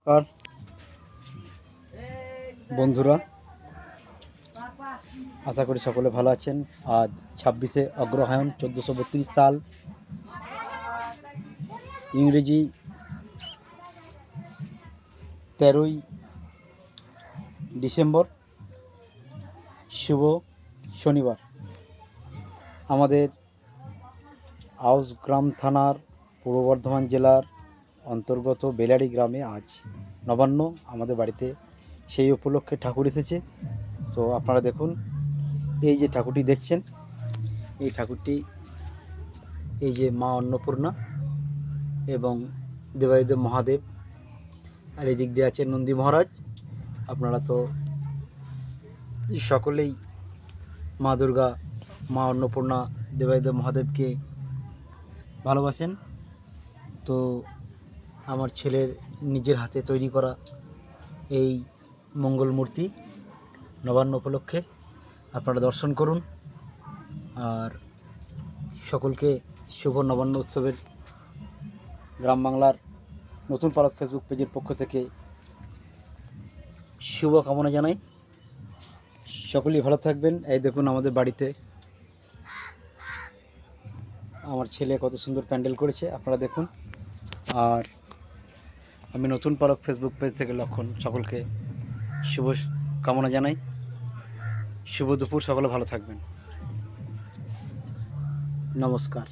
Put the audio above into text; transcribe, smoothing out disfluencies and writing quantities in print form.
আর বন্ধুরা, আশা করি সকলে ভালো আছেন। আজ 26শে অগ্রহায়ণ 1432 সাল, ইংরেজি 13ই ডিসেম্বর, শুভ শনিবার। আমাদের আউসগ্রাম থানার পূর্ব বর্ধমান জেলার অন্তর্গত বেলারি গ্রামে আজ নবান্ন আমাদের বাড়িতে। সেই উপলক্ষে ঠাকুর এসেছে। তো আপনারা দেখুন, এই যে ঠাকুরটি দেখছেন, এই ঠাকুরটি এই যে মা অন্নপূর্ণা এবং দেবাদিদেব মহাদেব, আর এই দিক দিয়ে আছে নন্দী মহারাজ। আপনারা তো সকলেই মা দুর্গা, মা অন্নপূর্ণা, দেবাদিদেব মহাদেবকে ভালোবাসেন। তো আমার ছেলের নিজের হাতে তৈরি করা এই মঙ্গল মূর্তি নবান্ন উপলক্ষে আপনারা দর্শন করুন। আর সকলকে শুভ নবান্ন উৎসবের গ্রাম বাংলার নতুন পালক ফেসবুক পেজের পক্ষ থেকে শুভ কামনা জানাই। সকলেই ভালো থাকবেন। এই দেখুন আমাদের বাড়িতে আমার ছেলে কত সুন্দর প্যান্ডেল করেছে, আপনারা দেখুন। আর আমি নতুন পালক ফেসবুক পেজ থেকে লক্ষণ সকলকে শুভ কামনা জানাই। শুভ দুপুর, সকলে ভালো থাকবেন। নমস্কার।